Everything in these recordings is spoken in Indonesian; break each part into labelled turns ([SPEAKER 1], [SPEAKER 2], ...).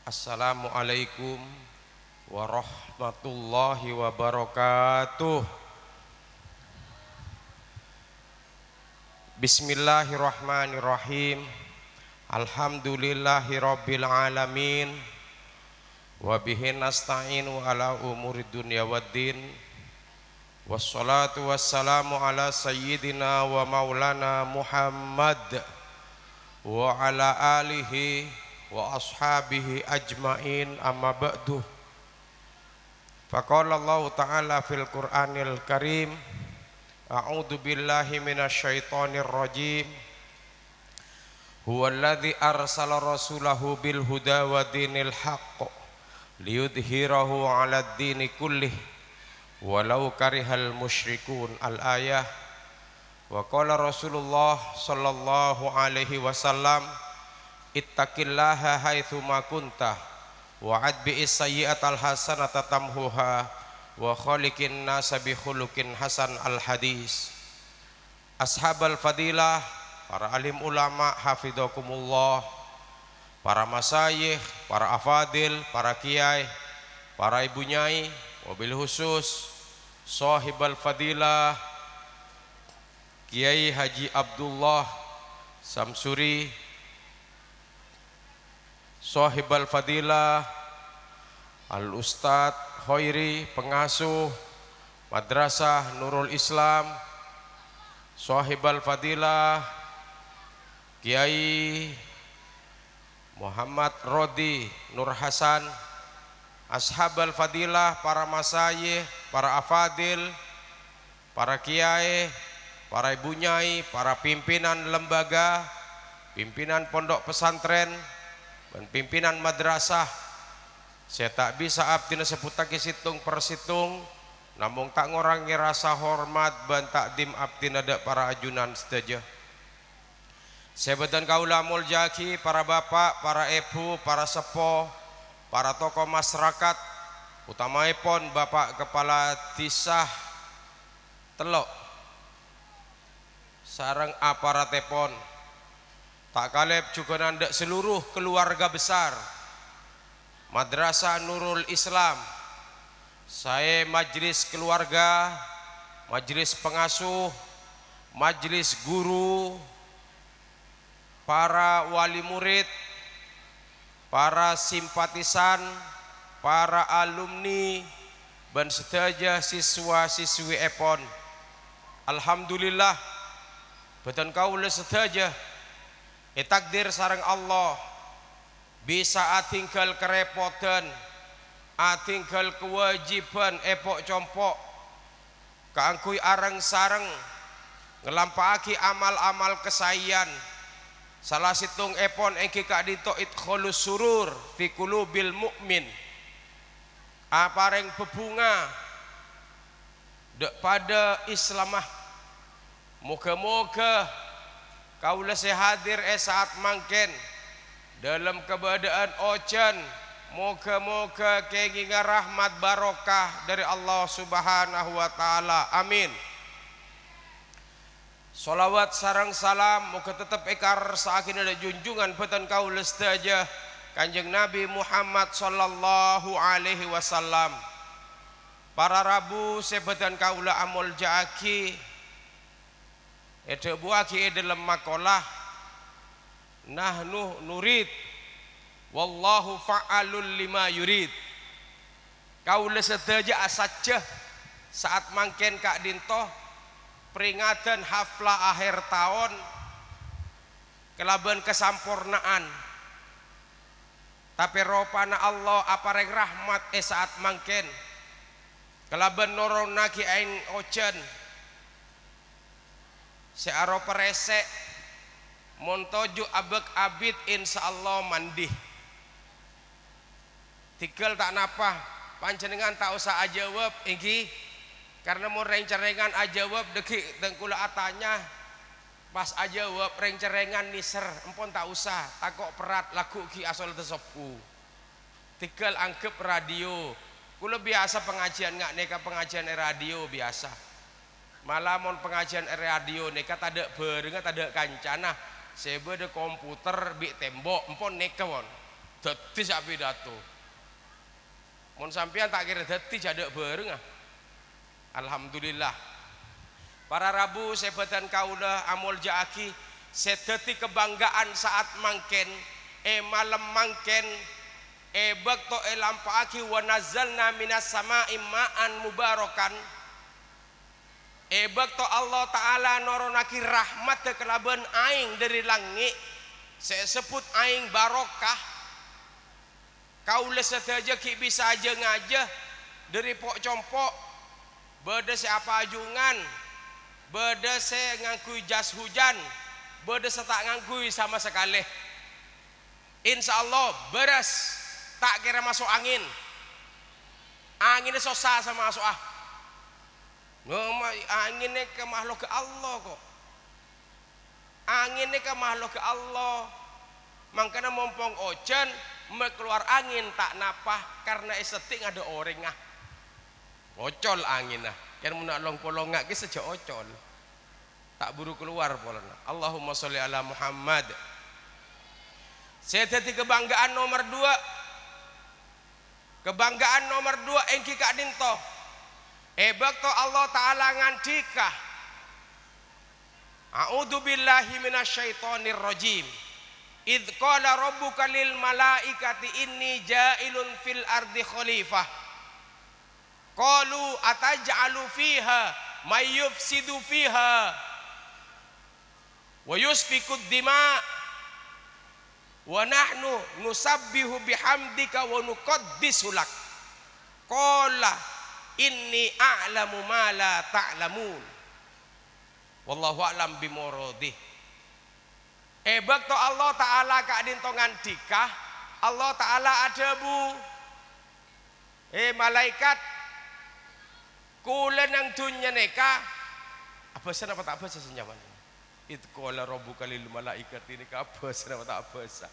[SPEAKER 1] Assalamualaikum warahmatullahi wabarakatuh. Bismillahirrahmanirrahim. Alhamdulillahi rabbil alamin. Wa bihi nasta'inu ala umuri dunya waddin. Wassalatu wassalamu ala sayyidina wa maulana Muhammad wa ala alihi wa ashabihi ajmain, amma ba'du. Faqala Allah ta'ala fil Qur'anil Karim, a'udzu billahi minasyaitonir rajim. Huwallazi arsala rasulahu bil huda wa dinil haqq liyudhhirahu 'alad dini kullih walau karihal musyrikun. Al-ayah. Wa qala Rasulullah sallallahu alaihi wasallam, ittaqillaha haitsu ma kunta wa adbi'is sayyi'atal hasanata tamhuha wa khaliqin nasa bi khuluqin hasan. Al hadis. Ashabal fadilah, para alim ulama hafidhakumullah, para masyayikh, para afadil, para kiai, para ibu nyai, wabil khusus sahibal fadilah Kiai Haji Abdullah Samsuri, sahibal fadilah Al-Ustadz Khairi, pengasuh Madrasah Nurul Islam, sahibal fadilah Kiai Muhammad Rodi Nur Hasan, ashabal fadilah, para masyayikh, para afadil, para kiai, para ibu nyai, para pimpinan lembaga, pimpinan pondok pesantren, dan pimpinan madrasah. Saya tak bisa abdina seputaki situng persitung, namun tak ngorangi rasa hormat dan takdim abdina dak para ajunan sedaja. Saya bedan kaula muljaki, para bapak, para ibu, para sepo, para tokoh masyarakat, utamaipun Bapak Kepala Disah Telok sareng aparatepon, tak kalep juga nandak seluruh keluarga besar Madrasah Nurul Islam. Saya majelis keluarga, majelis pengasuh, majelis guru, para wali murid, para simpatisan, para alumni, dan sedaja siswa-siswi epon. Alhamdulillah, beton kaula sedaja takdir sareng Allah bisa atinggal kerepotan, atinggal kewajiban epok compok kaangkui areng sareng ngelampaki amal-amal kesayan. Salah situng epon engki kak dito idkholus surur fi qulubil mukmin, apareng bebunga dek pada Islamah. Moga-moga kaula sehadir saat mangken dalam keberadaan ojan. Moga-moga kenginga rahmat barokah dari Allah Subhanahu wa taala. Amin. Salawat sareng salam moga tetap ekar sakin ada junjungan beton kaula sedaja Kanjeng Nabi Muhammad sallallahu alaihi wasallam. Para rabu sebetan kaula amul jaaki ede buaki dalam makalah nahnu nurid wallahu fa'alul lima yurid. Kaula sedaja asaja saat mangken kak dinto peringatan hafla akhir tahun kelaban kesampurnaan, tapi ropana Allah apareng rahmat saat mangken kelaban noron naki ain ojan searo peresek montoju abek abid insyaallah mandih tigel tak napa panjenengan tak usah ajawab iki karena mau reng-cerengan ajawab deki tengkula atanya pas ajawab reng-cerengan niser empon tak usah takok perat lagu ki asal tesepu tigel anggap radio. Kula biasa pengajian nggak neka pengajian radio biasa, malah mon pengajian radio neka tada berengat tada kancana sebe de komputer bi tembok empon neka mon dadi sak pidato. Mun sampean tak kira dadi jaduk bareng ah. Alhamdulillah. Para Rabu sebatan kaula amul jaaki sedeti kebanggaan saat mangken malam mangken bakto lampaaki wa nazzalna minas sama'i ma'an mubarakan bakto Allah taala noronaki rahmat kelaban aing dari langit saya sebut aing barokah kaula setaja ki bisa aja ngaja dari pok compok beda siapa ajungan beda saya ngangkui jas hujan beda tak ngangkui sama sekali insya Allah beres tak kira masuk angin anginnya sosa sama masuk anginnya ke makhluk ke Allah kok anginnya ke makhluk ke Allah makanya mumpung ojan keluar angin tak napah karena estetik ada orang ocol angin kan munak long polongak ki sejak ocol tak buru keluar polona. Allahumma sholli ala Muhammad. Saya tadi kebanggaan nomor 2. Kebanggaan nomor 2 engki kak dinto. Bakto Allah taala ngandika. A'udzu billahi minasyaitonir rajim. Idz qala rabbuka lil malaikati inni ja'ilun fil ardi khalifah. Qalu ataj'alu fiha may yufsidu fiha wa yusfiku dima wa nahnu nusabbihu bihamdika wa nuqaddisu lak qala inni a'lamu ma la ta'lamun wallahu a'lam bimuradi. Bakto Allah taala ka dintongan dikah Allah taala ada bu malaikat kula nang dunya neka apa sana apa tak bahasa senyaman itu qala rabbuka lil malaikati ini ka bahasa apa tak bahasa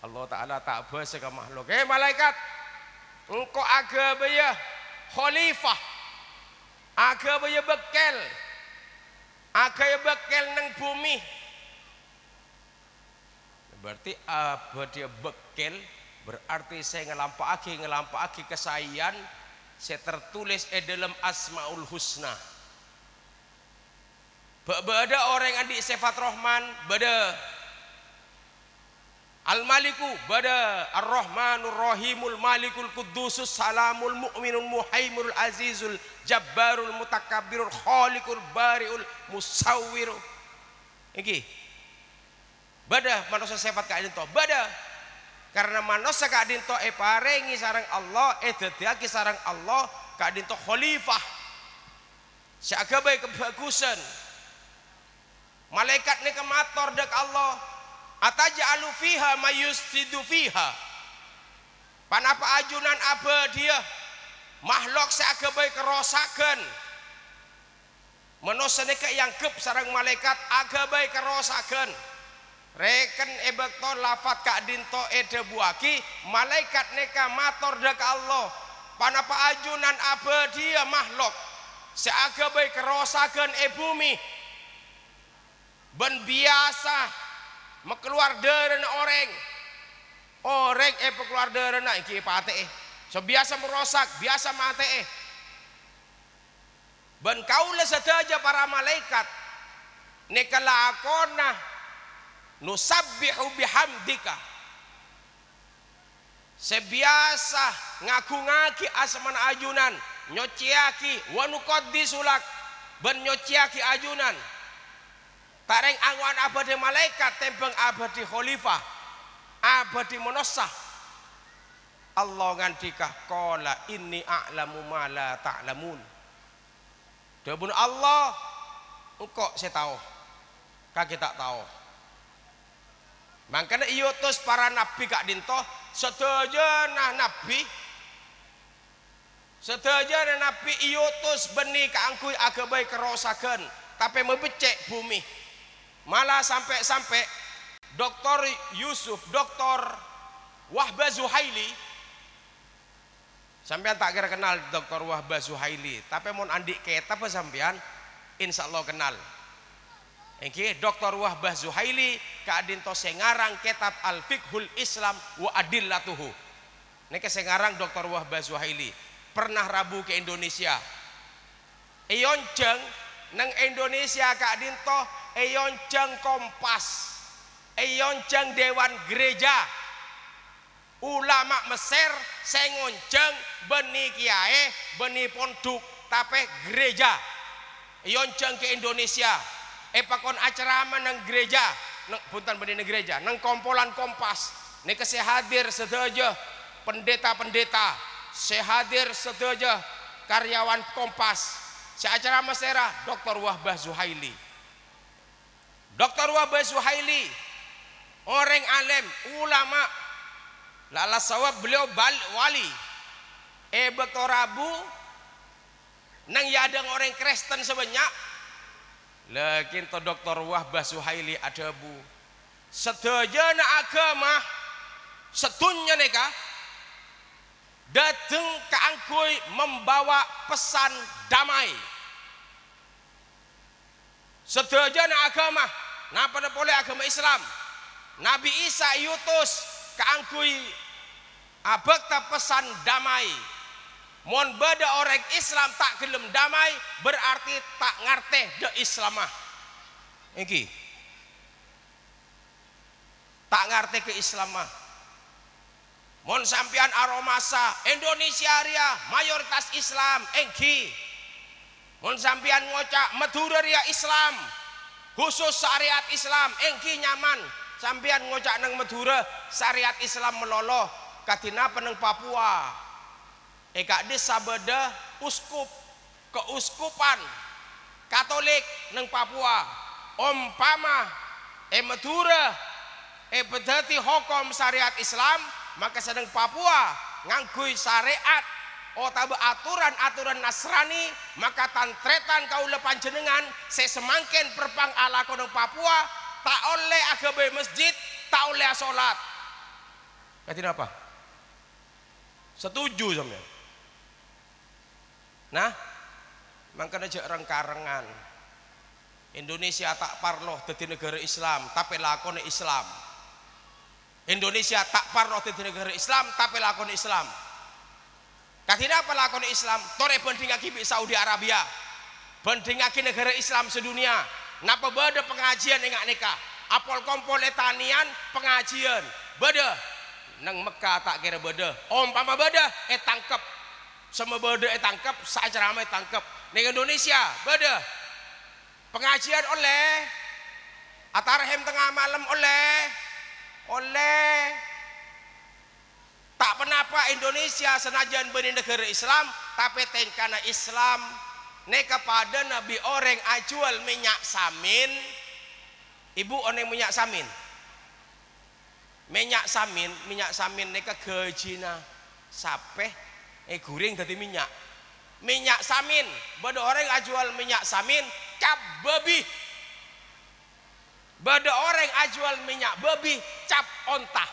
[SPEAKER 1] Allah taala tak bahasa ka makhluk malaikat engko agama ya khalifah agama ya bekel nang bumi berarti apa dia bekel berarti saya ngelampaaki kesayangan saya tertulis dalam Asmaul Husna. Bada orang yang adik sifat Rahman, bada Al-Maliku, bada Ar-Rahmanur Rahimul Malikul Qudusus Salamul Mu'minul Muhaimul Azizul Jabbarul Mutakabbirul Khaliqul Bariul Musawwirul. Iki. Bada manusia sifat kaadin to, bada karena manusia kaadin to parengi sarang Allah dadiaki sarang Allah kaadin to khalifah. Syagabai kebagusan. Malaikat ni kemator dek Allah ataj'alu fiha mayusfidu fiha panapa ajunan apa dia makhluk seagabai kerosakan manusia ni yang kep sarang malaikat agabai kerosakan reken ebekto lafat kak dinto buaki malaikat neka mator dek Allah panapa ajunan apa dia makhluk seagabai kerosakan bumi ben biasa mekeluar dari orang keluar dari iki pate so biasa merosak biasa mate ben kaula sadaja para malaikat nekalakona nusabbihu bihamdika sebiasa ngaku-ngaki asman ajunan nyociaki wa nuqaddisulak ben nyociaki ajunan tareng angwan abadi malaikat tembang abadi khalifah abadi manusia Allah ngandika qala inni a'lamu ma la ta'lamun dawuh Allah engkau saya tahu kaki tak tahu makanya iutus para nabi kak dinto sedaya nabi iutus benih kaangkui agabai kerosakan tapi membecek bumi malah sampai Dr. Yusuf Dr. Wahbah Zuhaili sampean tak kira kenal Dr. Wahbah Zuhaili tapi mau andik kita apa sampean insya Allah kenal Engki Dr. Wahbah Zuhaili kadinto sengarang kitab Al-Fiqhul Islam wa Adillatuhu. Niki sengarang Dr. Wahbah Zuhaili pernah rabu ke Indonesia. Eyonceng nang Indonesia kadinto eyonceng Kompas. Eyonceng Dewan Gereja. Ulama Mesir sengonceng beni kiai, beni pondok tapi gereja. Eyonceng ke Indonesia. Pakon acara nang gereja, nang punten beni gereja, nang kompolan Kompas. Niki sehadir sedaja pendeta-pendeta, sehadir sedaja karyawan Kompas. Seacara mesera Dr. Wahbah Zuhaili. Dr. Wahbah Zuhaili orang alim, ulama. Lala sawab beliau wali. Betul Rabu nang yadang orang Kristen sebanyak. Lakin to Dr. Wahbah Zuhaili ada bu sedajana agama setunya neka dateng ke angkui membawa pesan damai. Sedajana agama napa boleh agama Islam Nabi Isa yutus ke angkui abekta pesan damai. Mon beda orang Islam tak gelem damai berarti tak ngerti de Islamah. Iki tak ngerti ke Islamah. Mon sampian aromasa Indonesia ria mayoritas Islam engki. Mon sampian ngocak Madura ria Islam khusus syariat Islam engki nyaman. Sampian ngocak nang Madura syariat Islam meloloh katina peneng Papua. Kak desa beda uskup keuskupan Katolik neng Papua umpama Madura bedati hukum syariat Islam maka sedang Papua ngangkui syariat tabe aturan Nasrani maka tantretan kaula panjenengan sesemangken perpang ala kodong Papua tak oleh agama masjid tak oleh salat. Katina apa? Setuju sampean. Nah, makanya jarang karengan Indonesia tak parloh dadi negara Islam tapi lakone Islam. Indonesia tak parloh dadi negara Islam tapi lakone Islam. Katina apa lakone Islam? Tore bandingake Saudi Arabia. Bandingake negara Islam sedunia. Napa beda pengajian engak nikah? Apol kompol etanian pengajian. Beda. Nang Mekah tak kira beda. Umpama beda tangkep. Sama beda tangkap, saat ramai tangkap. Di Indonesia beda. Pengajian oleh, atarhem tengah malam oleh. Tak penapa Indonesia senajan beri negara Islam, tapi tengkana Islam. Ne kepada Nabi orang ajual minyak samin. Ibu orang minyak samin. Minyak samin neka gejina sapeh. Guring dari minyak samin beda orang ajual minyak samin cap babi beda orang ajual minyak babi cap ontah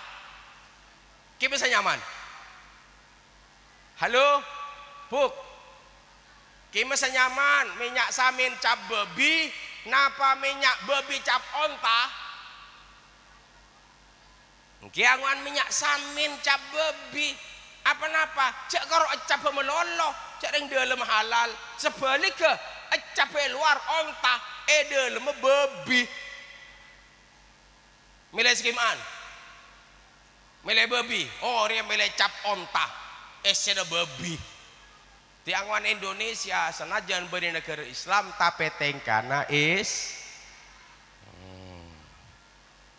[SPEAKER 1] kita bisa nyaman. Halo buk kita bisa nyaman minyak samin cap babi napa minyak babi cap ontah kiangan minyak samin cap babi apa napa cak karo ecap melolo cak yang dalam halal sebaliknya ecap luar ontah dalam babi milih sekiman milih babi dia milih cap ontah seda babi tiangan Indonesia senajan beri negara Islam tapi tengkana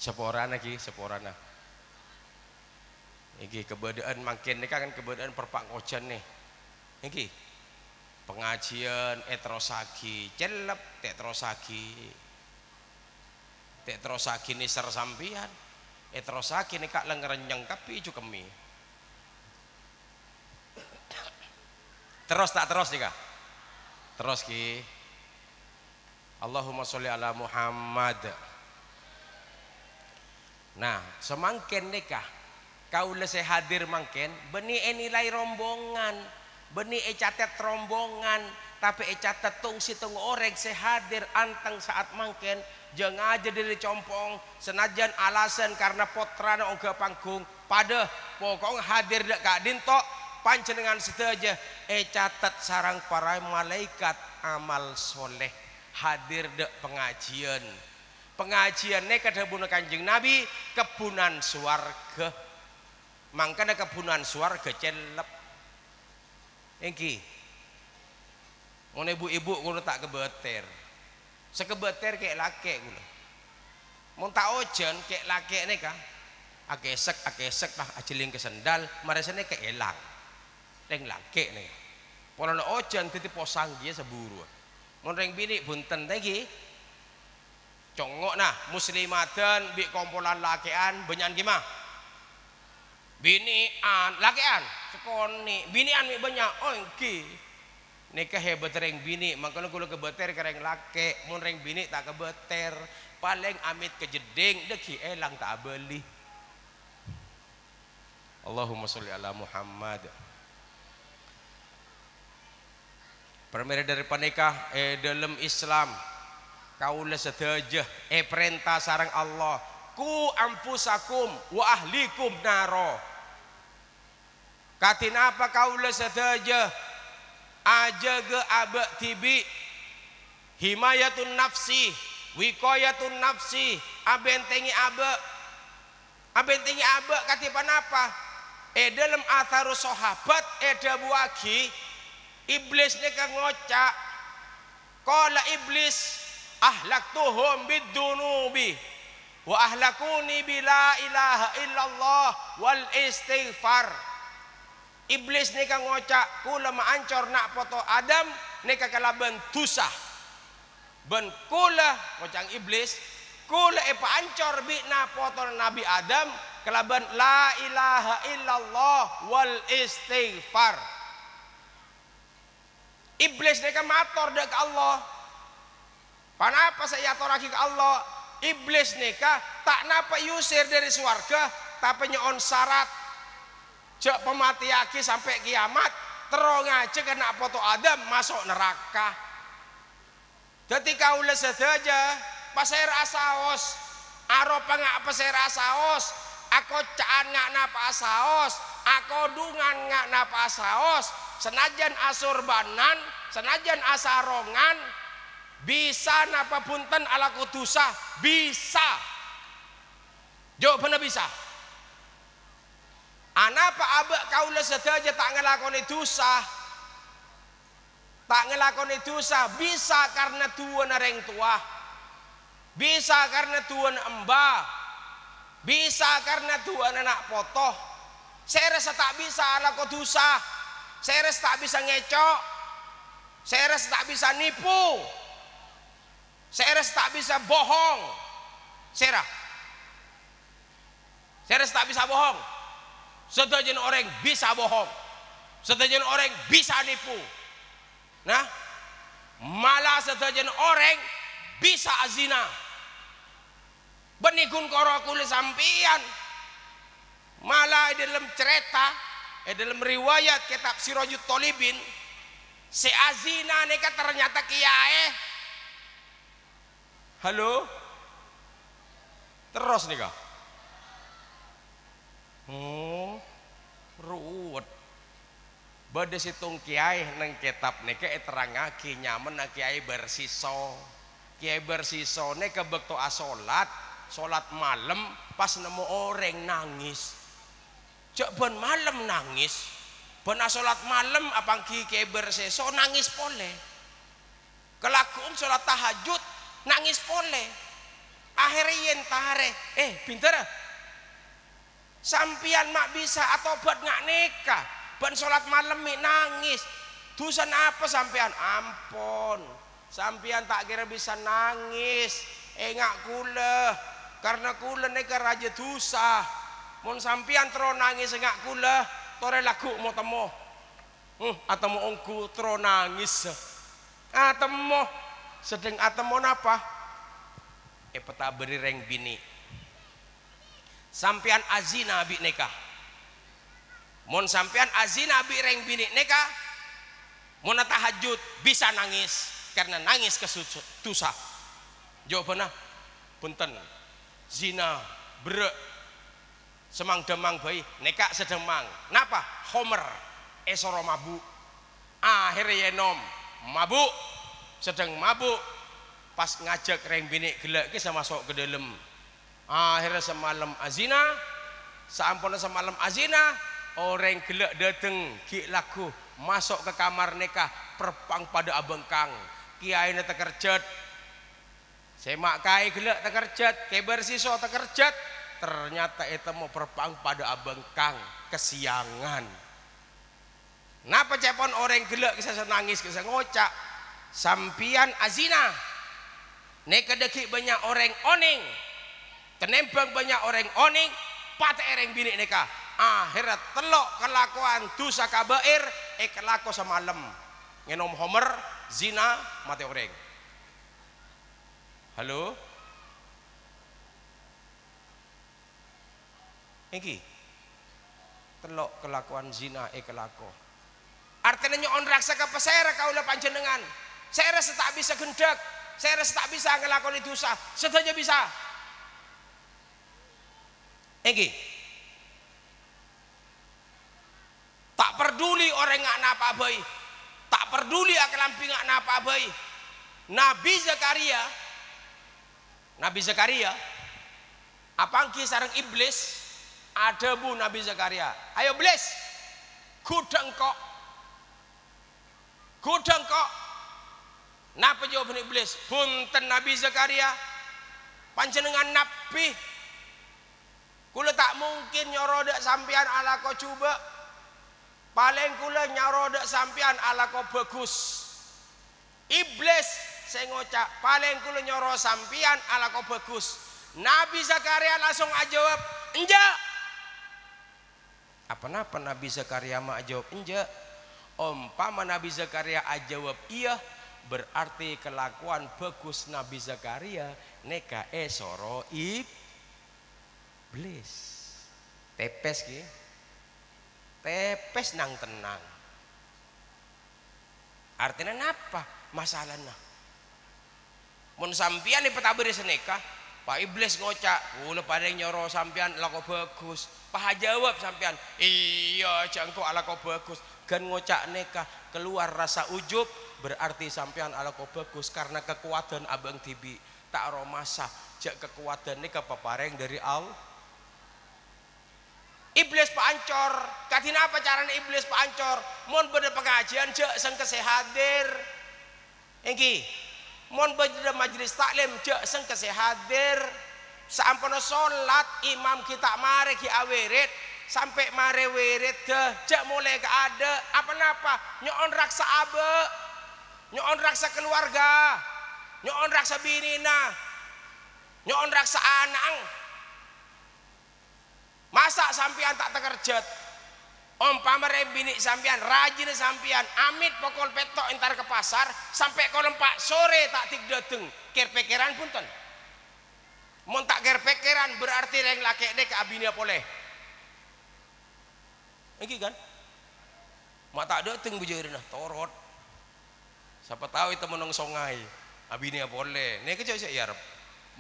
[SPEAKER 1] seporana iki kebedaan makin ini kan kebedaan perpak kocan nih iki pengajian etrosagi celep tetrosagi nih sersampian etrosagi nih kak lengerenyang kapi cukemi terus nih kak terus ki Allahumma sholli ala Muhammad. Nah semangkin nih kak kau lese hadir mangken beni nilai rombongan beni catet rombongan tapi catet tung situng orang sehadir anteng saat mangken jangan aja dari compong senajan alasan karena potrana oga panggung pada pokoknya hadir dek kak dintok panjenengan sedaja catat sarang para malaikat amal soleh hadir dek pengajian pengajiannya kadabuna Kanjeng Nabi kebunan swarga mangkana kebunan swarga celep engki mau ibu-ibu kulo tak kebeter sekebeter kayak laki kulo mau tak ojen kayak laki ini kah akesek lah ajeling kesendal maresane kayak elang reng laki nih pola ojen titip posang dia seburu mau reng bini bunten lagi congok nah muslimatan bi kompolan lakian banyak gimana binian lakian sekoni binian mi banyak oh engki nikah hebat reng bini makanya kulo kebeter kereng laki mun reng bini tak kebeter paling amit kejeding deki elang tak beli Allahumma sholli ala Muhammad permere dari panikah dalam Islam kaula sedaja perintah sareng Allah ku ampusakum wa ahlikum naro katina apa kaula sedaja aja ge abek tibi himayatun nafsi wikoyatun nafsi abentengi abek katipan apa dalam atharu sahabat dabuagi iblis ni ka ngocak qala iblis ahlaktuhum bidunubi wa ahlakuni bila ilaha illallah wal istighfar iblis ni ka ngocak kula maancor nak poto Adam ni ka kalaban tusah ben kula ngocang iblis kula paancor bi na poto Nabi Adam kalaban la ilaha illallah wal istighfar iblis ni ka mator dek Allah panapa saya atoraki ke Allah iblis ni ka tak napa yusir dari swarga tapi nyon syarat cek pematiaki sampai kiamat terong aja kena foto Adam masuk neraka ketika ulah sedaja pasir asaos aropa ngak pasir asaos aku caan ngak napa asaos aku dungan ngak napa asaos senajan asurbanan senajan asarongan bisa napa punten ala kutusa bisa jawabannya bisa anapa abek kaula sedaja tak ngelakoni dosa tak ngelakoni dosa bisa karena tuan reng tua bisa karena tuan embah bisa karena tuan anak potoh saya rasa tak bisa ala dosa saya rasa tak bisa ngecok saya rasa tak bisa nipu saya rasa tak bisa bohong saya rasa tak bisa bohong sedajan orang bisa bohong sedajan orang bisa nipu nah malah sedajan orang bisa azina benikun korokul sampian malah dalam cerita dalam riwayat kitab Sirajut Tolibin si azina neka ternyata kiai halo terus nih kak ruwet bade situng kiai neng kitab neke terangake nyaman na kiai bersiso neke bekto solat malam pas nemu orang nangis cek ben malam nangis ben solat malam apang kiai bersiso nangis pole kelakuan solat tahajud nangis pole akhirnya yen tahare pinter sampian mak bisa atau buat ngak nikah ban sholat malam nangis dosa apa sampian ampun sampian tak kira bisa nangis ngak kula karena kula nikah raja dosa mun sampian terus nangis ngak kula tore lagu mau temo atau mau ongku terus nangis atemo sedeng atemo napa peta beri reng bini sampean azina bi nikah mun sampean azina bi reng bini nikah mun tahajud bisa nangis karena nangis kesusah jawabannya punten zina brek semang demang bayi nekak sedemang napa homer esoro mabuk akhirnya yenom mabuk sedang mabuk pas ngajak reng bini gelak kisah masuk ke dalam akhirnya semalam azina sampun semalam azina orang gelak dateng ki laku masuk ke kamar nikah perpang pada abengkang kiai ini tekerjat semak kai gelak tekerjat keber siso tekerjat ternyata itu mau perpang pada abengkang kesiangan napa cepon orang gelak kisah nangis kisah ngocak sampian azina neka deki banyak orang oning kenembang banyak orang oning pate ereng bini neka akhirnya telok kelakuan dosa kabair kelaku semalam ngenom homer zina mati orang halo iki telok kelakuan zina kelaku artinya nyon raksa ke pesera kaulah panjenengan saya rasa tak bisa gendak saya rasa tak bisa ngelakoni dosa sedaja bisa iki tak peduli orang ngak napa bayi tak peduli akalampi ngak napa bayi Nabi Zakaria apangki sarang iblis ada bu Nabi Zakaria ayo iblis gudang kok napa jawaban iblis punten Nabi Zakaria panjenengan nabi kula tak mungkin nyorodak sampean ala ko coba paling kula nyorodak sampean ala ko bagus iblis saya ngocak paling kula nyoro sampean ala ko bagus Nabi Zakaria langsung ajawab enggak apa-apa Nabi Zakaria mah ajawab enggak umpama Nabi Zakaria ajawab iya berarti kelakuan bagus Nabi Zakaria neka soro iblis tepes ki tepes nang tenang artinya napa masalahnya mun sampian di petabiri seneka Pak iblis ngocak kula pada nyoro sampian lako bagus paha jawab sampian iya jangko ala ko bagus gan ngocak neka keluar rasa ujub berarti sampean ala ko bagus karena kekuatan abang tibi tak romasa jak kekuatan neka papareng dari Allah iblis pancor katina apa caranya iblis pancor mon beda pengajian jak sang kesehadir engki mon beda majelis taklim jak sang kesehadir sampun sholat imam kita mare ki awirit sampai mare wirid dah jak mulai ke ada apa-apa nyon raksa abe nyon raksa keluarga nyon raksa binina nyon raksa anang masa sampian tak tekerjet umpama bini sampian rajin sampian amit pokol petok entar ke pasar sampai kolom pak sore tak tik dateng kerpekeran punten mun tak kerpekeran berarti reng laki dek abini boleh iki kan mak tak dateng bujarina torot siapa tahu itu menong songai abini boleh nek kecok sik yarep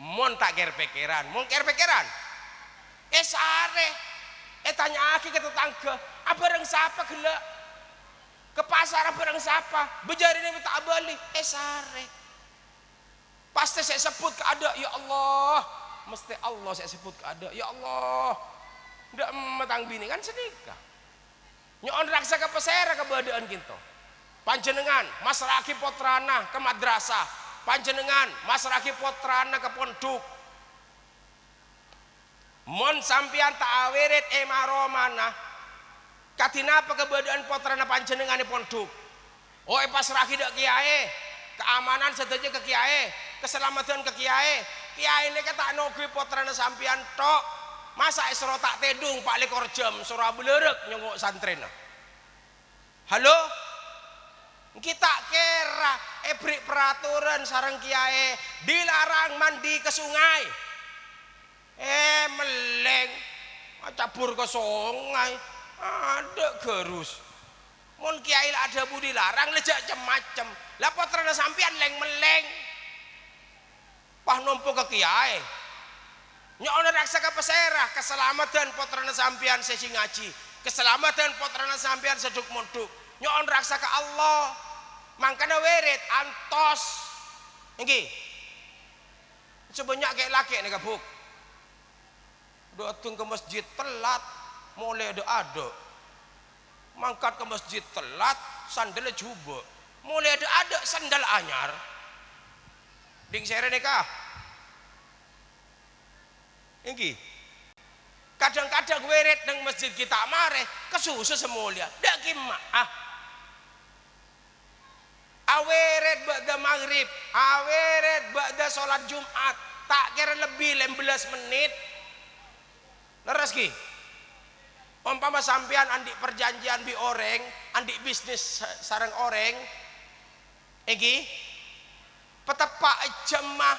[SPEAKER 1] mon tak kerpekeran mon kerpekeran sare tanya aki ke tetangga abareng siapa gelak ke pasar abareng siapa bujarina tak balik sare pasti saya sebut keada ya Allah mesti Allah saya sebut keada ya Allah ndak metang bini kan sedekah nyon raksa ke pesera keberadaan kita panjenengan masraki potrana ke madrasah panjenengan masraki potrana ke pondok mon sampian tak awirit maromana katina apa keberadaan potrana panjenengan di pondok oh pasraki dak kiai keamanan sedaja ke kiai keselamatan ke kiai ini kata nogui potrana sampian tok masa esro tak tedung pak lekor jam surah belerek nyongok santren halo kita kira beri peraturan sarang kiai dilarang mandi ke sungai meleng cabur ke sungai ada gerus mun kiai ada budi larang lejak macem lah potrana sampian leng meleng pah nompo ke kiai nyon raksa ka peserah keselamatan potrana sampean sesi ngaji keselamatan potrana sampean seduk monduk nyon raksa ka Allah mangkana wirid antos nggih sebanyak kayak laki nih kabuk datang ke masjid telat mulai ada mangkat ke masjid telat sandal jubah mulai ada sandal anyar ding sere nikah ini kadang-kadang wirid nang masjid kita mareh kesusu semulia dak kimaah awirid ba'da maghrib awirid ba'da sholat jumat tak kira lebih 15 menit leres ki umpama sampean andik perjanjian bi oreng andik bisnis sarang oreng iki petepak jemah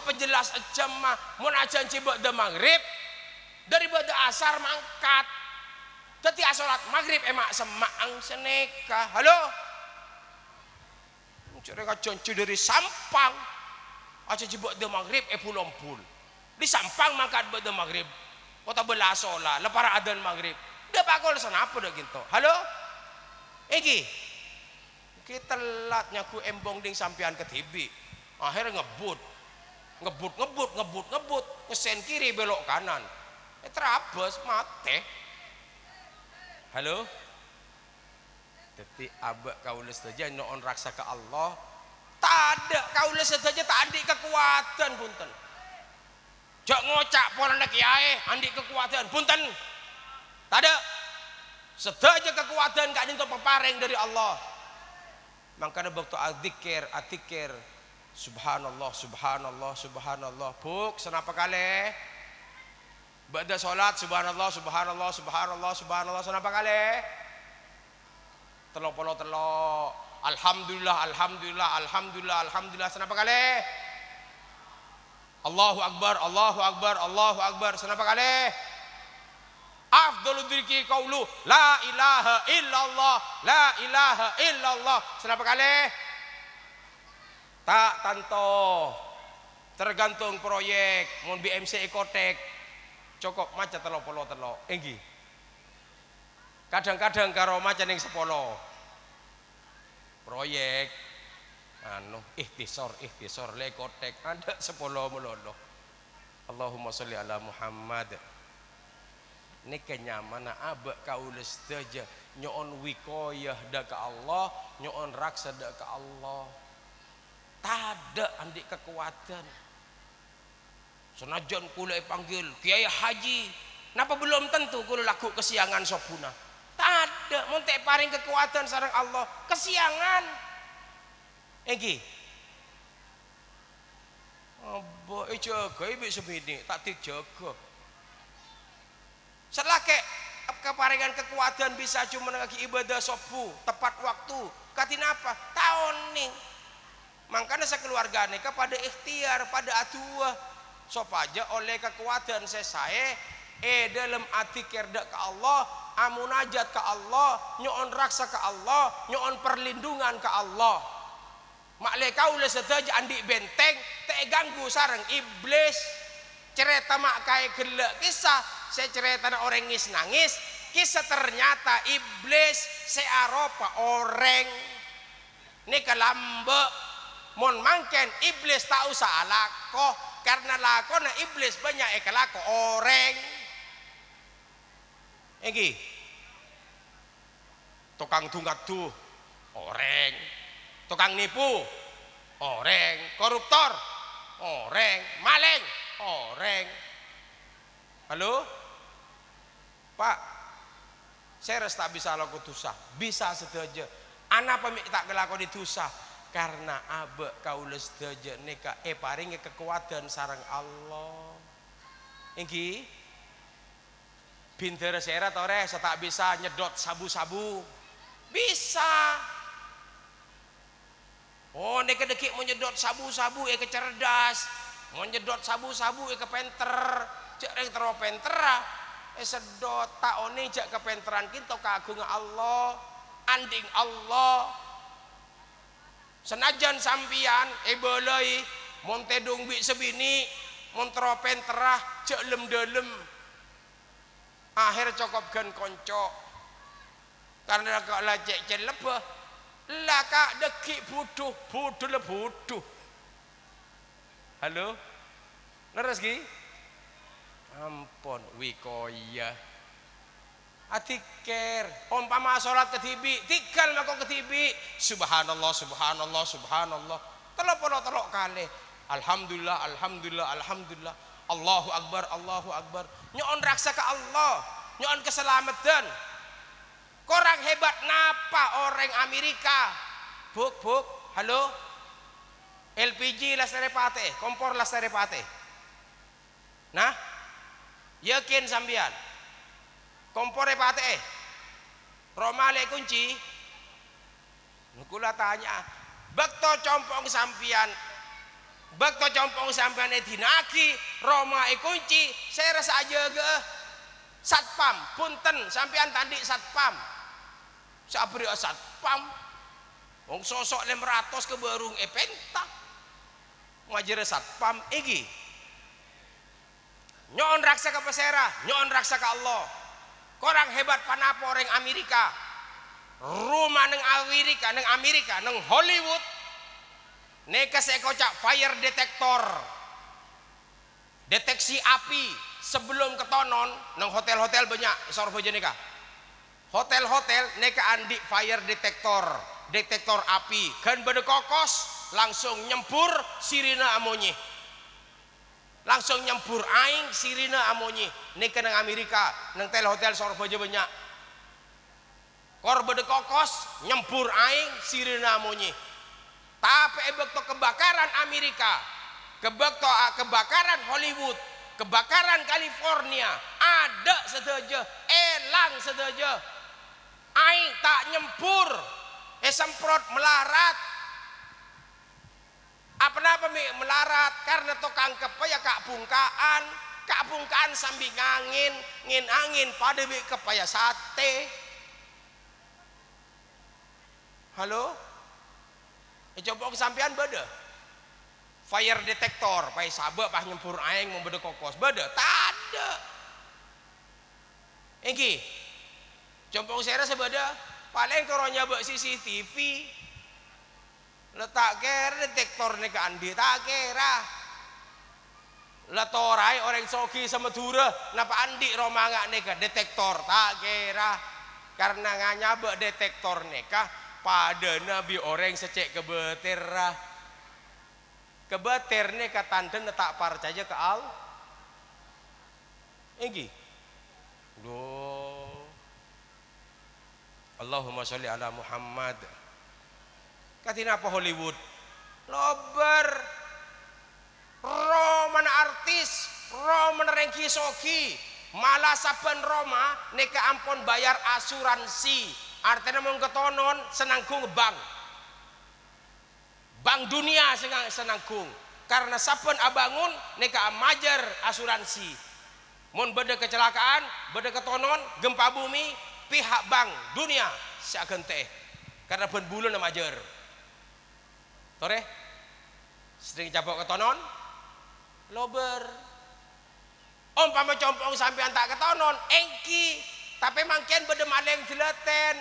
[SPEAKER 1] penjelas jemah mun ajan cibak de maghrib daripada asar mangkat teti asolat maghrib emak semaang seneka halo cereka conci dari sampang aja cibak de maghrib pulompul di sampang mangkat bade maghrib kota belasola lepara adan maghrib dia pakol sana apa dah gitu halo iki kita telatnya ku embong ding sampean ke tibi akhirnya ngebut ngesen kiri belok kanan terabas mate halo tapi abak kaula saja noon raksa ke Allah tak ada kaula saja tak ada kekuatan punten jak ngocak pola kiai andi kekuatan punten tak ada sedaja kekuatan gak ada pepareng dari Allah makanya waktu adzikir subhanallah subhanallah subhanallah buk senapa kali ba'da salat subhanallah subhanallah subhanallah subhanallah senapa kali telok alhamdulillah alhamdulillah alhamdulillah alhamdulillah senapa kali Allahu akbar Allahu akbar Allahu akbar senapa kali afdalu dzikri qaulu la ilaha illallah la ilaha illallah senapa kali tak tanto tergantung proyek mun BMC ekotek cukup maca telok enggi kadang-kadang karo maca ning sepolo proyek anu ihtisor lekotek ada sepolo melolo Allahumma sholli ala Muhammad ini kenyamanan abak kaules saja nyon wikoyah da ke Allah nyon raksa da ke Allah tada andik kekuatan senajan kula panggil kiai haji napa belum tentu kula laku kesiangan sopuna tada monte paring kekuatan sareng Allah kesiangan engki abo jaga ibu semini tak dijaga selake keparingan kekuatan bisa cuma lagi ibadah sopu tepat waktu katina apa tahun nih makanya sekeluargane kepada ikhtiar pada atua sopaja oleh kekuatan saya dalam hati kerdak ke Allah amunajat ke Allah nyon raksa ke Allah nyon perlindungan ke Allah maklek kau le sedaja andik benteng te ganggu sareng iblis cerita mak kayak gelek kisah saya cerita orang nangis kisah ternyata iblis searopa orang ini kelambe mon mangken iblis tak usah lakoh karena lakona iblis banyak ekalako orang iki tukang tunggat tuh orang tukang nipu orang koruptor orang maling orang halo Pak saya res tak bisa laku tusah bisa sedaja anak pemik tak kelakon ditusah karena abe kaules sedaja neka paringi kekuatan sarang Allah ingki pinter seret ore saya tak bisa nyedot sabu-sabu bisa oh neka dekik mau nyedot sabu-sabu kecerdas mau nyedot sabu-sabu kepenter cek reng teropentera sedot taone jak kepenteran kita kagung Allah anding Allah Senajan sampian boleh monte dungbi sebini montropen terah jelem delem akhir cokop gan konco karena kau lajek celebah lah kak deki buduh le buduh. Halo leres ki ampun wikoya atiker umpama salat ketibi tikal mako ketibi subhanallah subhanallah subhanallah telok kali alhamdulillah alhamdulillah alhamdulillah Allahu akbar nyon raksa ke Allah nyon keselamatan korang hebat napa orang Amerika buk halo LPG lasarepate kompor lasarepate nah yakin sambian kompor pate Roma le kunci kula tanya bekto compong sampian dinaki Roma kunci saya rasa aja ge satpam punten sampian tadi satpam sabri satpam wong sosok 500 ke barung penta ngajar satpam iki nyon raksa ke pesera nyon raksa ke Allah korang hebat panapa orang Amerika rumah neng Amerika neng Hollywood neka saya kocak fire detector deteksi api sebelum ketonon neng hotel-hotel banyak sorbojo neka hotel-hotel neka andi fire detektor api kan bade kokos langsung nyempur sirina amonyi langsung nyempur aing sirina amonyi neka neng Amerika neng hotel sorbojo banyak kor bade kokos nyempur aing sirina amonyi tapi ebekto kebakaran Amerika kebakaran Hollywood kebakaran California ada sedaja elang sedaja aing tak nyempur semprot melarat apa melarat karena tukang kepaya kak bungkaan sambil angin pada bi kepaya sate halo coba kesampean beda fire detector pai sabak pas nyempur aing mau beda kokos beda tada iki coba saya rasa beda paling kalau nyabak CCTV letak kira detektor nih ke andi tak kira letorai orang soki sama dura napa andi Roma nggak nih ke detektor tak kira karena nggak nyabak detektor nikah pada nabi orang secek kebetir nih ke tanden tak percaya ke al ini doh Allahumma sholli ala Muhammad katina apa Hollywood lober Roman artis Roman rengki soki malah saben Roma neka ampun bayar asuransi artinya mau ketonon senangkung bank dunia senangkung karena saben abangun neka majer asuransi mun beda kecelakaan beda ketonon gempa bumi pihak bank dunia siakan teh karena ben bulan majer tore sering cabok ketonon lober umpama compong sampean tak ketonon engki tapi mangken bede maleng dileten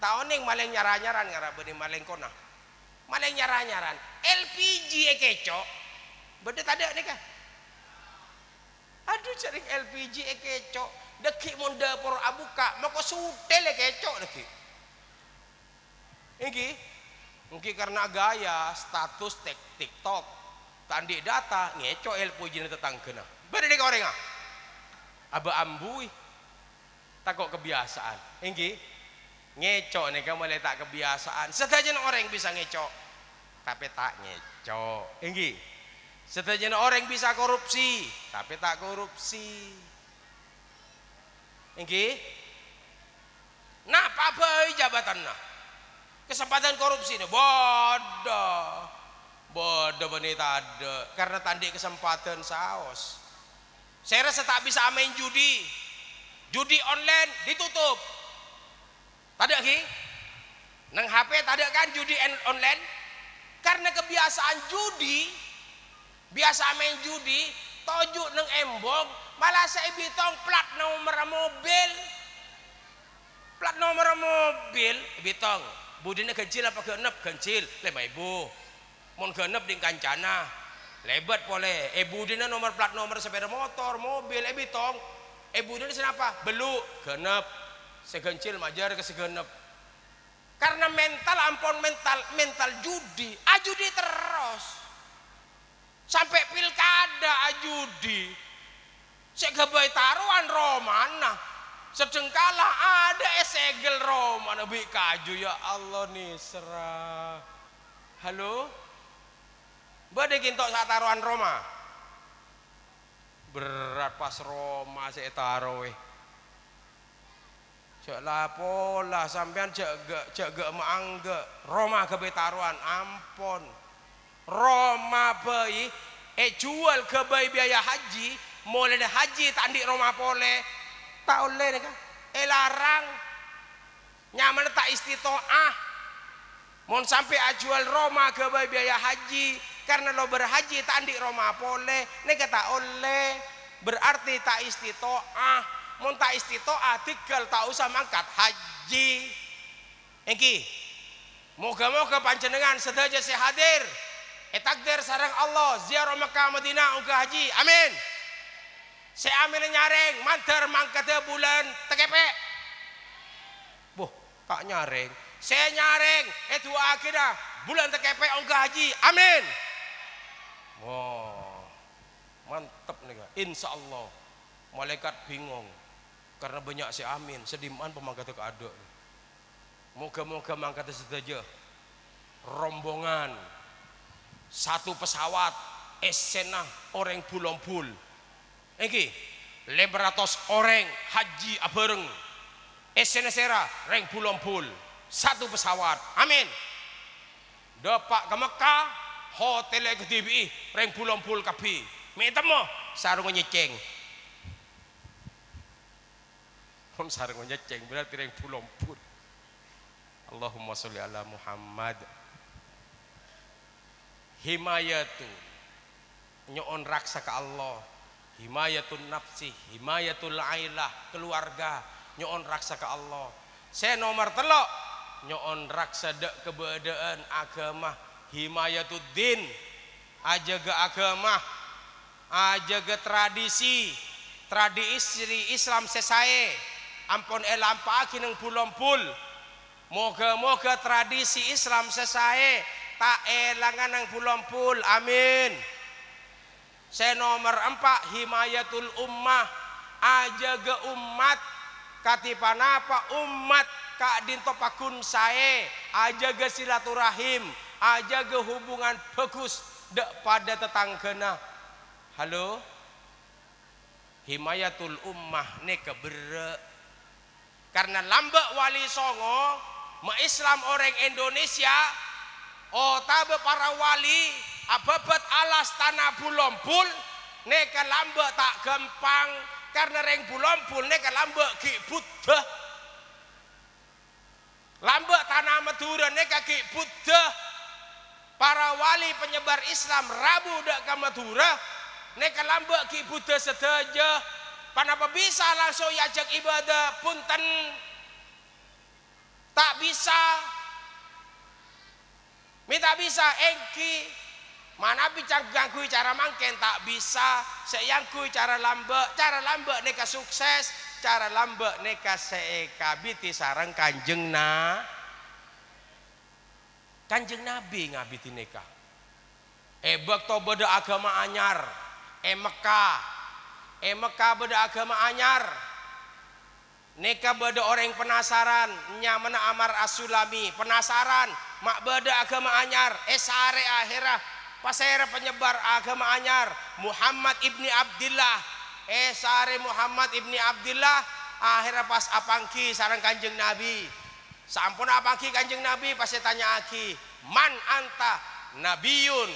[SPEAKER 1] taoning maleng nyaran-nyaran ngara bede maleng kona maleng nyaran-nyaran LPG kecok bede tadi nih kah aduh cering LPG kecok deki mun dapur abuka mako sutel kecok deki Mungkin karena gaya status TikTok tandi data ngecok LPG tetangkena beda dek orang aba ambui takut kebiasaan ngecok nih kamu mulai tak kebiasaan setajana orang bisa ngecok tapi tak ngecok setajana orang bisa korupsi tapi tak korupsi nah apa jabatan nah kesempatan korupsi ini bodoh benih ada karena tadi kesempatan saos saya rasa tak bisa main judi online ditutup tadi lagi
[SPEAKER 2] Nang HP tadi kan judi online. Karena kebiasaan judi, biasa main judi, tojuk nang embong, malah saya bitong plat nomor mobil. Plat nomor mobil bitong. Budine kecil apa genep kecil, lema ibu. Mon genep ding kancana. Lebat boleh. Budine nomor plat nomor sepeda motor, mobil, bitong. Budine kenapa? Beluk, genep. Segencil majar ke segenep. Karena mental ampun mental judi, judi terus. Sampai pilkada judi. Segabai taruhan Romana. Sedengkala ada segel Romana bi kaju ya Allah nih serah. Halo? Bade gintok saat taruhan Roma. Berat pas Roma saya taruh cek lapolah sampean cek ge maangge Roma ke taruhan ampun Roma bayi jual ke bayi biaya haji mulai haji tandik Roma pole tak oleh kan larang nyaman tak istitoah mon sampai jual Roma ke bayi biaya haji karena lo berhaji tandik Roma pole nega tak oleh berarti tak istitoah mun tak istitoah tinggal tak usah mangkat haji. Engki moga-moga panjenengan sedaya saya hadir takdir sareng Allah ziarah Mekah Madinah uga haji amin. Saya amin nyaring manter mangkat bulan tekepe boh tak nyaring saya nyaring dua akhirnya bulan tekepe uga haji amin. Wow mantep nih insya Allah malaikat bingung karena banyak si amin sediman pemangkat ke ada moga-moga mangkat sedaja rombongan satu pesawat esena orang bulompul iki leberatos orang haji abareng esena sera reng bulompul satu pesawat amin dapat ke Mekah hotel ke TBI reng bulompul kapi mitemo sarung nyeceng pun sarung nyeceng berarti reng bulompul. Allahumma sholli ala Muhammad. Himayatu nyoon raksa ke Allah, himayatul nafsi, himayatul ailah keluarga nyoon raksa ke Allah. Saya nomor telok nyoon raksa dek keberadaan agama, himayatul din ajaga agama, ajaga tradisi Islam sesae ampun elampaki nang bulompul. Moga-moga tradisi Islam sesae tak elangan nang bulompul amin. Saya nomor 4 himayatul ummah ajaga umat katipanapa umat kak dinto pakun sae ajaga silaturahim ajaga hubungan bagus dek pada tetanggana. Halo himayatul ummah neka bere karena lambak wali songo ma Islam orang Indonesia tabe para wali ababat alas tanah bulompul neka lambak tak gampang karena reng bulompul neka lambak ki Buddha lambak tanah Madura neka ki Buddha para wali penyebar Islam Rabu dak ke Madura neka lambak ki Buddha sedaja panapa bisa langsung yajak ibadah punten tak bisa minta bisa engki mana bicara ganggu cara mangken tak bisa seyangku cara lambak neka sukses cara lambak neka seeka biti sarang kanjeng Nabi ngabiti neka ebak to beda agama anyar Mekah beda agama anyar neka beda orang penasaran nyamana Amar As-Sulami penasaran mak beda agama anyar sare akhirah pasera penyebar agama anyar Muhammad ibni Abdillah sare Muhammad ibni Abdillah akhirnya pas apangki sarang kanjeng Nabi sampun apangki kanjeng Nabi pasti tanya aki man anta nabiyun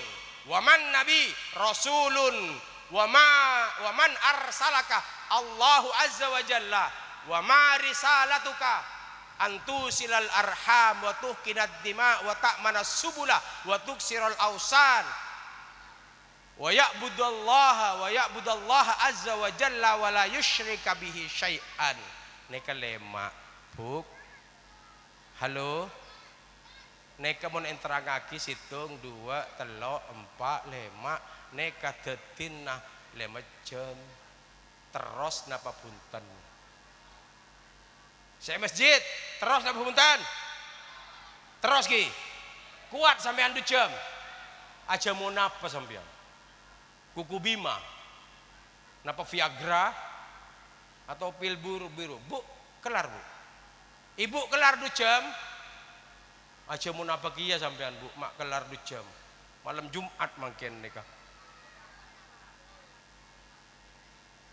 [SPEAKER 2] waman nabi rasulun waman arsalaka Allahu azza wa jalla wa ma risalatuka antusilal arham wa tuhkinad dima wa ta'manas subula wa tuksiral ausan wa ya'budallaha azza wa jalla wa la yusyrika bihi syai'an. Neka lema buk. Halo, neka mun enterangaki situng 2 3 4 5 neka detinah 5 jam terus napa punten. Saya masjid terus napa punten. Terus ki. Kuat sampean 2 jam. Aja mau napa sampean. Kuku bima. Napa Viagra atau pil biru. Bu, kelar Bu. Ibu kelar 2 jam. Aja mau napa kia sampean Bu, mak kelar 2 jam. Malam Jumat mungkin nikah.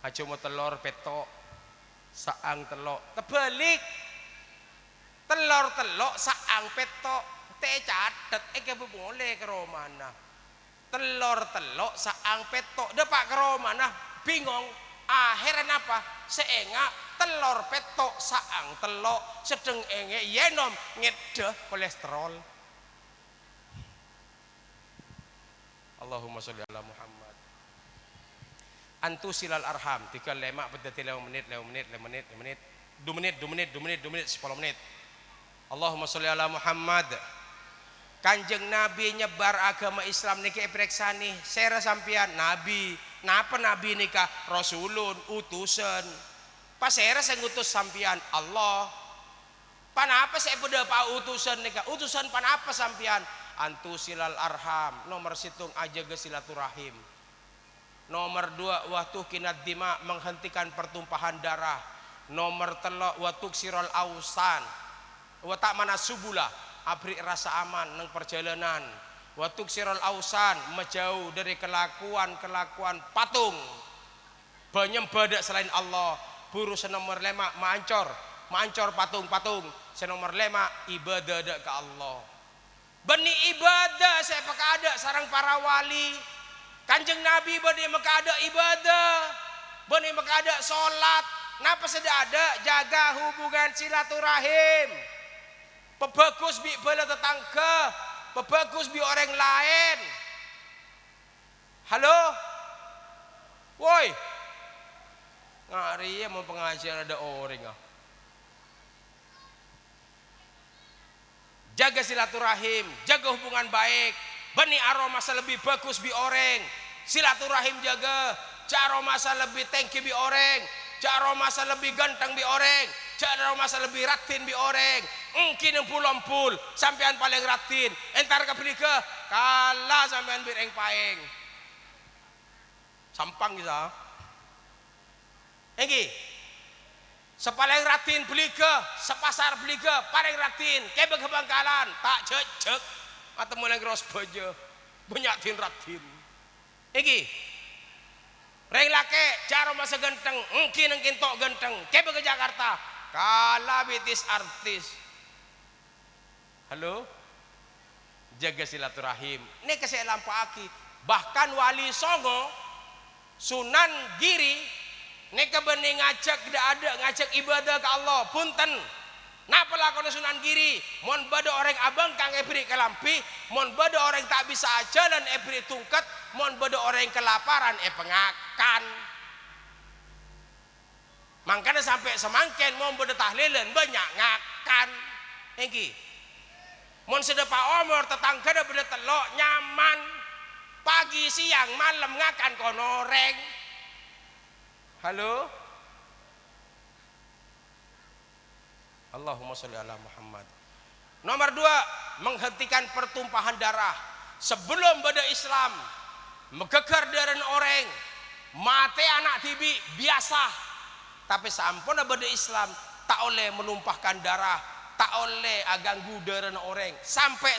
[SPEAKER 2] Aja mau telur petok saang telok tebalik telur telok saang petok teh catet boleh ke romana telur telok saang petok depak ke romana bingung akhirnya apa seenga telur petok saang telok sedeng enge yenom ngedeh kolesterol. Allahumma sholli ala Muhammad. Antusilal arham 3 lemak pedati 5 menit 2 menit 10 menit. Allahumma sholli ala Muhammad. Kanjeng Nabi nyebar agama Islam niki preksani sera sampean nabi. Napa nabi nika rasulun utusan. Pas sera sing ngutus sampean Allah. Panapa saya pada pa utusan nika utusan panapa sampean antusilal arham nomor situng aja ge silaturahim. Nomor 2 watuh kinad dima menghentikan pertumpahan darah. Nomor 3 watuk sirol ausan watak mana subula abri rasa aman neng perjalanan. Watuk sirol ausan menjauh dari kelakuan patung penyembah selain Allah. Buru senomor 5 mancor patung senomor 5 ibadah ke Allah. Beni ibadah saya pakai ada sarang para wali. Kanjeng Nabi bani maka ada ibadah, bani maka ada sholat. Napa sudah ada jaga hubungan silaturahim. Pebagus bi bala tetangga, pebagus bi orang lain. Halo, woi, ngari ya mau pengajian ada orang ah. Jaga silaturahim, jaga hubungan baik. Bani aroma lebih bagus bi orang silaturahim jaga caroma lebih tengki bi orang caroma lebih ganteng bi orang caroma lebih ratin bi orang mungkin empul sampean paling ratin entar kepilih ke kalah sampean bir eng paeng sampang bisa enggi sepaling ratin beli ke sepasar beli ke paling ratin kebe ke Bangkalan tak cek atau mulai gros bojo banyak tin ratin iki reng lake cara masa genteng mungkin tok genteng kebe ke Jakarta kalah bitis artis. Halo jaga silaturahim ini kesek lampaaki bahkan wali songo Sunan Giri ini kebening ngajak ibadah ke Allah punten. Napa lakon Sunan Giri? Mon bada orang abang kang ebri kelampi, mon bada orang tak bisa jalan ebri tungkat, mon bada orang kelaparan pengakan. Makanya sampai semangken mon bada tahlilan banyak ngakan. Engki. Mon sedepa omor tetangga dah bada telok nyaman. Pagi siang malam ngakan konoreng. Halo? Allahumma sholli ala Muhammad. Nomor 2 menghentikan pertumpahan darah. Sebelum bada Islam megeger deren orang mate anak tibi biasa. Tapi sampun bada Islam tak oleh menumpahkan darah, tak oleh ganggu deren orang. Sampai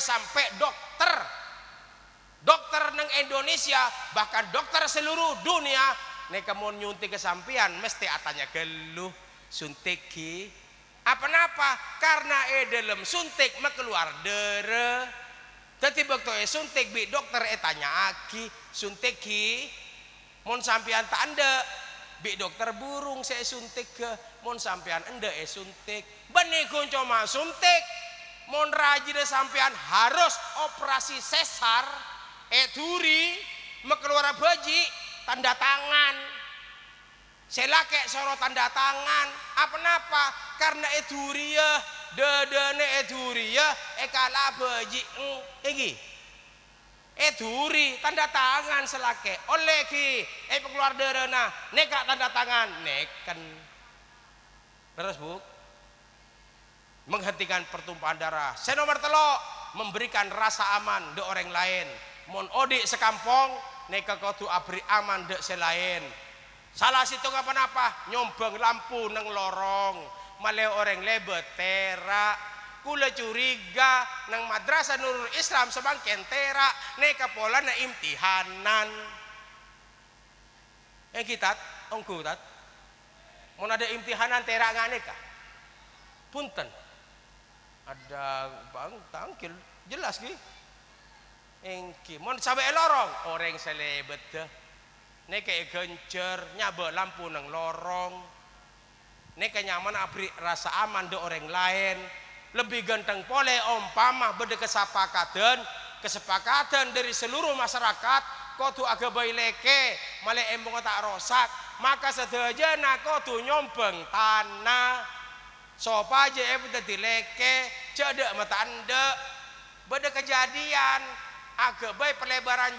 [SPEAKER 2] dokter neng Indonesia bahkan dokter seluruh dunia nek mau nyuntik kesampian mesti atanya geluh suntik ki. Apa-apa karena dalam suntik keluar dere. Tadi waktu suntik bi dokter tanya aki suntik ki mon sampian tanda bi dokter burung saya suntik ke mon sampean ende suntik bani kunco mah suntik mon rajin sampean harus operasi sesar duri mekeluar baji tanda tangan selake soro tanda tangan apa napa karena duri ya dedene duri ya kalah baji iki duri tanda tangan selake oleh ki keluar derena neka tanda tangan neken terus bu menghentikan pertumpahan darah saya nomor telok memberikan rasa aman de orang lain mon odik sekampong neka kudu abri aman de selain salah situ apa-apa nyombang lampu neng lorong malah orang lebet terak kula curiga nang madrasah Nurul Islam sebangken terak neka pola na imtihanan kita ongku tat mau ada imtihanan terak nganeka punten ada bang tangkil jelas ki engki mon sabe lorong orang selebet deh neka gencer nyabe lampu nang lorong neka nyaman abri rasa aman de orang lain lebih ganteng pole umpama beda kesepakatan dari seluruh masyarakat kudu aga bayi leke male embong tak rosak maka sedejana kudu nyombeng tanah sopa aja beda dileke cedek mata ande beda kejadian aga bayi pelebaran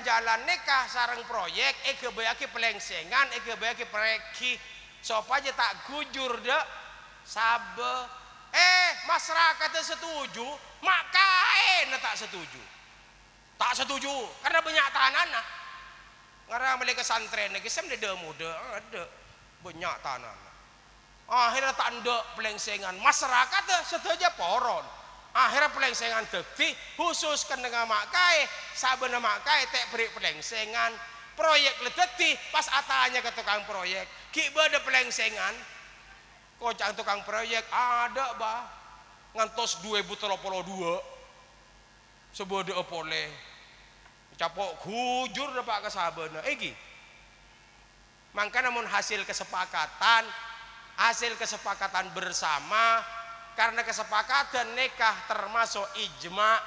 [SPEAKER 2] jalan nekah sarang proyek bayaki pelengsengan bayaki preki sopa aja tak gujur dek sabe masyarakat setuju maka tak setuju karena banyak tanah karena mereka santren lagi sem de muda ada banyak tanah akhirnya tak ada pelengsengan masyarakat setuju poron akhirnya pelengsengan tepi khusus dengan makai saben makai tak beri pelengsengan proyek leteti pas atanya ke tukang proyek kiba ada pelengsengan kocak tukang proyek ada bah ngantos 2032 sebode opole capok hujur dapat kesabana iki mangka namun hasil kesepakatan bersama karena kesepakatan nikah termasuk ijma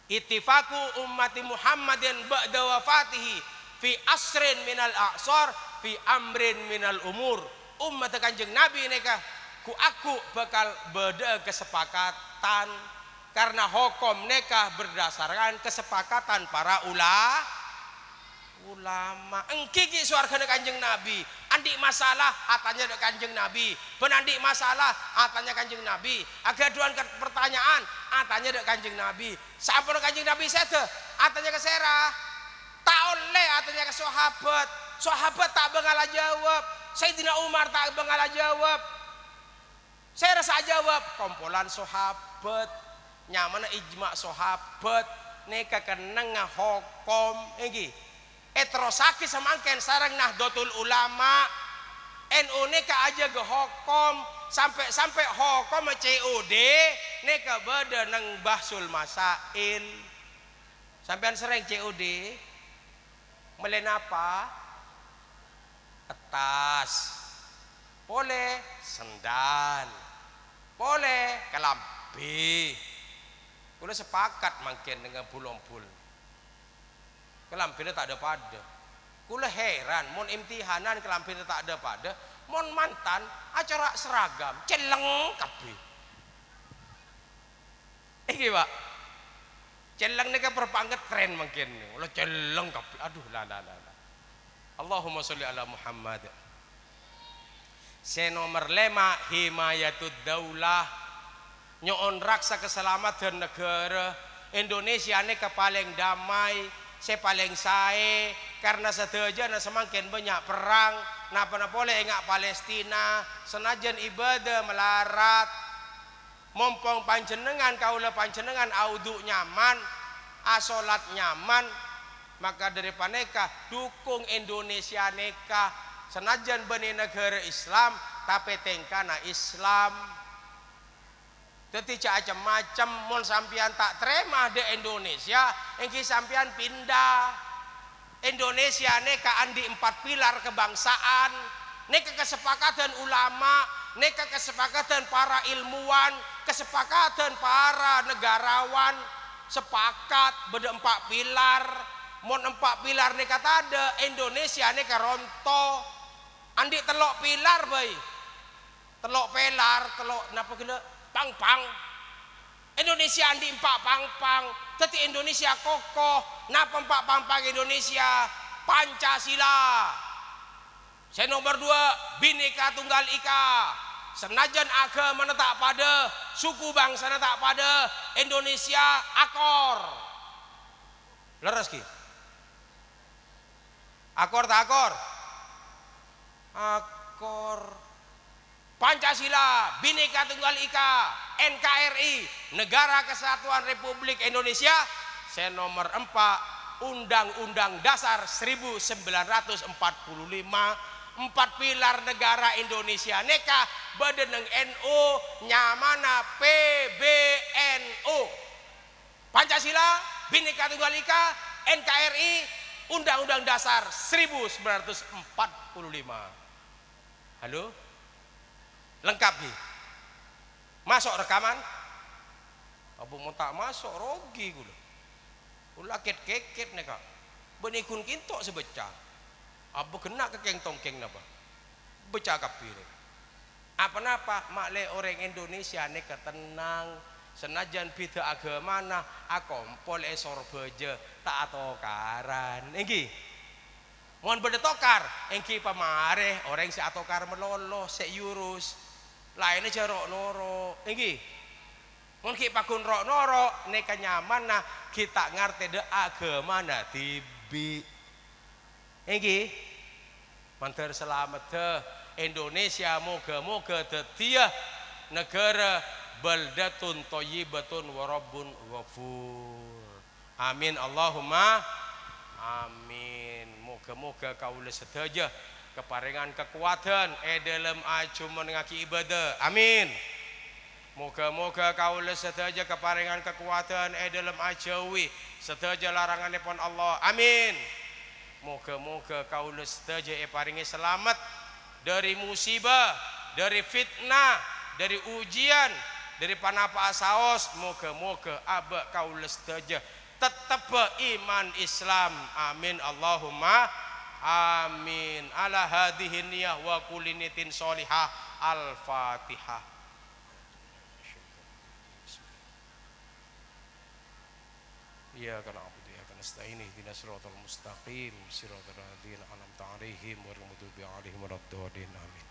[SPEAKER 2] ittifaku ummati Muhammadin ba'da wafatihi fi asrin minal a'sar fi amrin minal umur umat Kanjeng Nabi nikah ku aku bakal beda kesepakatan karena hukum nikah berdasarkan kesepakatan para ulama engkiki suargana Kanjeng Nabi andik masalah atanya dek Kanjeng Nabi penandik masalah atanya Kanjeng Nabi agaduan pertanyaan atanya dek Kanjeng Nabi sampun Kanjeng Nabi sete atanya ke serah tak oleh atanya ke sahabat tak bengala jawab Sayyidina Umar tak bengala jawab saya rasa jawab kompolan sahabat nyamana ijma sahabat neka kenengah hukum iki terosaki samangken sarang Nahdlatul Ulama NU neka aja ke hukum sampai hukum COD neka beda nang bahsul masail sampean sering COD melen apa atas boleh sendan boleh kelambi udah sepakat makin dengan bulong-bul kelambinya tak ada pada kula heran mon imtihanan kelambinya tak ada pada mon mantan acara seragam celeng kabeh iki pak celeng nih perpangkat tren makin ulah celeng kabeh aduh lah Allahumma sholli ala Muhammad. Se nomor 5 himayatud daulah nyoon raksa keselamatan negara Indonesia ini paling damai se paling sae karena setuju na semakin banyak perang napa boleh engak Palestina senajan ibadah melarat mompong panjenengan kaula panjenengan audu nyaman asolat nyaman maka dari paneka dukung Indonesia neka senajan bani negara Islam tapi tengkana Islam jadi macam-macam mun sampian tak terima di Indonesia engki sampian pindah Indonesia neka andi 4 pilar kebangsaan, neka kesepakatan ulama, neka kesepakatan para ilmuwan, kesepakatan para negarawan, sepakat beda 4 pilar. Mon 4 pilar neka tada Indonesia neka ronto. Andi telok pilar bay. Telok pilar, telok napa kena pang-pang. Indonesia andi 4 pang-pang. Tetapi Indonesia kokoh. Napa 4 pang-pang Indonesia? Pancasila. Saya nomor 2, Bhinneka Tunggal Ika. Senajan agama tak pada, suku bangsa tak pada, Indonesia akor. Leres ki? Akor tak akor? Akor. Pancasila, Bhinneka Tunggal Ika, NKRI, Negara Kesatuan Republik Indonesia. Saya nomor 4, Undang-Undang Dasar 1945. 4 pilar negara Indonesia neka badeneng NU nyamana PBNU. Pancasila, Bhinneka Tunggal Ika, NKRI, Undang-Undang Dasar 1945. Halo? Lengkap nih. Masuk rekaman? Abu mau tak masuk rogi gula. Ulah keket neka. Benikun kintok sebecah. Abu kena ke keng tongkeng napa? Becakap pilih. Apa-apa makle orang Indonesia neka tenang. Senajan beda agama nah akompol esor beje tak atokaran. Enggi. Mohon beda tokar. Enggi pamareh orang si atokar melolo se yurus. Lainnya jarok noro. Enggi. Mohon ki pakun rok noro neka nyaman nah kita ngerti de agama nah tibi. Enggi. Mantar selamat deh Indonesia moga-moga tetia negara baldatun thayyibatun wa rabbun ghafur. Amin Allahumma amin. Moga-moga kaula sedaya keparingan kekuatan dalam ajuman ngaki ibadah. Amin. Moga-moga kaula sedaya keparingan kekuatan dalam ajawi sedaya laranganipun Allah. Amin. Moga-moga kaula sedaya paringi selamat dari musibah, dari fitnah, dari ujian, dari panapa saos. Moga-moga aba kaula sedaya tetap iman Islam. Amin Allahumma amin. Ala hadhihi niyah wa kulinitin sholihah. Al-Fatihah. Iya kana nasta'in ihdinas siratal mustaqim siratal ladzina an'amta 'alaihim ghairil maghdubi 'alaihim waladdallin amin.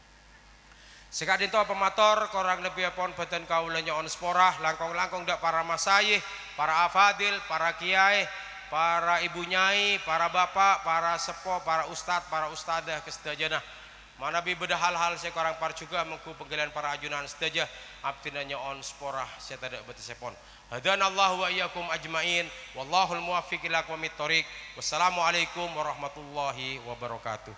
[SPEAKER 2] Sekadin to pemator korang lebih pon badan kaula nyon sporah langkong-langkong dak para masayih, para afadil, para kiai, para ibu nyai, para bapak, para sepo, para ustad, para ustadah kesedajana. Manabi beda hal-hal saya korang par juga mengku penggalian para ajunan sedaja abdina nyon sporah saya tadak betesepon. Hadanallahu wa iyyakum ajmain wallahul muwaffiq ila aqwamit thoriq. Wassalamualaikum warahmatullahi wabarakatuh.